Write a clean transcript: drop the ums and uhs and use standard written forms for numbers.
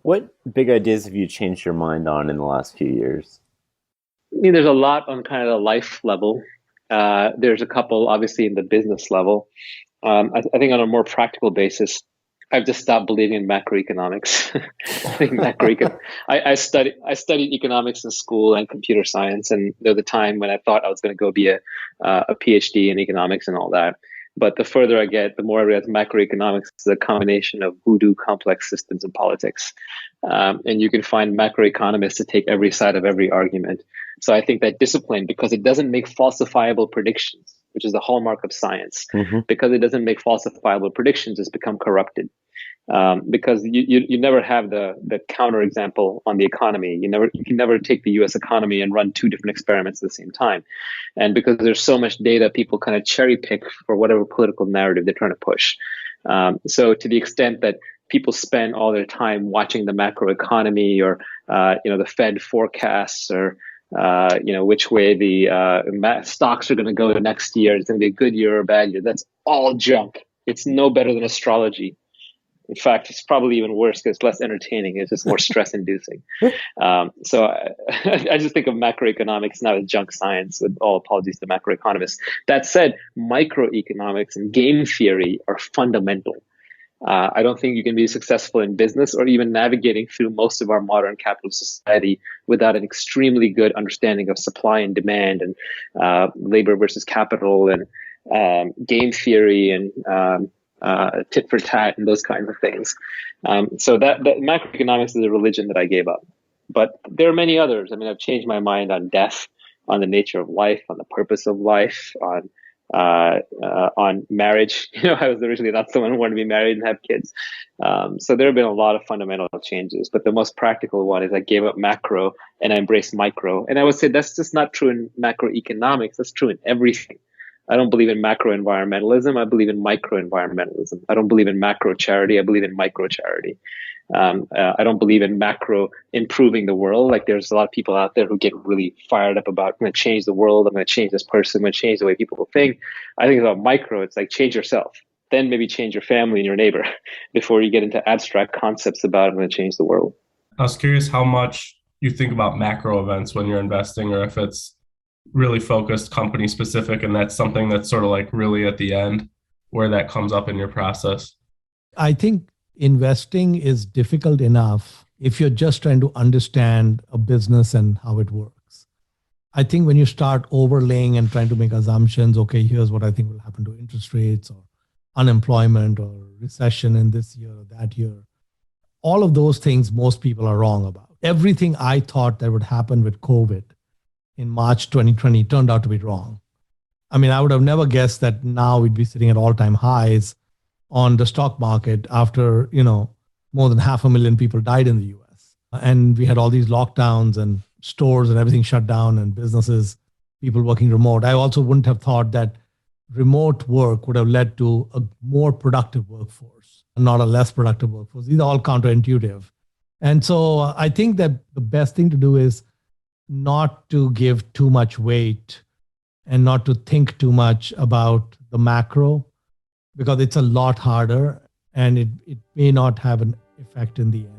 What big ideas have you changed your mind on in the last few years? I mean, there's a lot on kind of the life level. There's a couple, obviously, in the business level. I think on a more practical basis, I've just stopped believing in macroeconomics. I think I studied economics in school and computer science, and there was a time when I thought I was going to go be a PhD in economics and all that. But the further I get, the more I realize macroeconomics is a combination of voodoo complex systems and politics. And you can find macroeconomists to take every side of every argument. So I think that discipline, because it doesn't make falsifiable predictions, which is the hallmark of science, Hmm. because it doesn't make falsifiable predictions, it's become corrupted. Because you never have the counter example on the economy. You can never take the U.S. economy and run two different experiments at the same time. And because there's so much data, people kind of cherry pick for whatever political narrative they're trying to push. So to the extent that people spend all their time watching the macroeconomy or the Fed forecasts or which way the stocks are going to go the next year, it's going to be a good year or a bad year. That's all junk. It's no better than astrology. In fact, it's probably even worse because it's less entertaining. It's just more stress inducing. So I just think of macroeconomics not as junk science, with all apologies to macroeconomists. That said, microeconomics and game theory are fundamental. I don't think you can be successful in business or even navigating through most of our modern capitalist society without an extremely good understanding of supply and demand and labor versus capital and game theory and tit for tat and those kinds of things. So that macroeconomics is a religion that I gave up. But there are many others. I mean, I've changed my mind on death, on the nature of life, on the purpose of life, on marriage. I was originally not someone who wanted to be married and have kids. So there have been a lot of fundamental changes. But the most practical one is I gave up macro and I embraced micro. And I would say that's just not true in macroeconomics. That's true in everything. I don't believe in macro environmentalism. I believe in micro environmentalism. I don't believe in macro charity. I believe in micro charity. I don't believe in macro improving the world. Like there's a lot of people out there who get really fired up about, I'm going to change the world. I'm going to change this person. I'm going to change the way people think. I think about micro. It's like change yourself, then maybe change your family and your neighbor before you get into abstract concepts about, I'm going to change the world. I was curious how much you think about macro events when you're investing, or if it's really focused company specific and that's something that's sort of like really at the end where that comes up in your process. I think investing is difficult enough if you're just trying to understand a business and how it works. I think when you start overlaying and trying to make assumptions, okay, here's what I think will happen to interest rates or unemployment or recession in this year or that year, all of those things most people are wrong about. Everything I thought that would happen with COVID in March 2020 turned out to be wrong. I mean, I would have never guessed that now we'd be sitting at all-time highs on the stock market after, more than 500,000 people died in the US. And we had all these lockdowns and stores and everything shut down and businesses, people working remote. I also wouldn't have thought that remote work would have led to a more productive workforce, not a less productive workforce. These are all counterintuitive. And so I think that the best thing to do is not to give too much weight and not to think too much about the macro, because it's a lot harder and it may not have an effect in the end.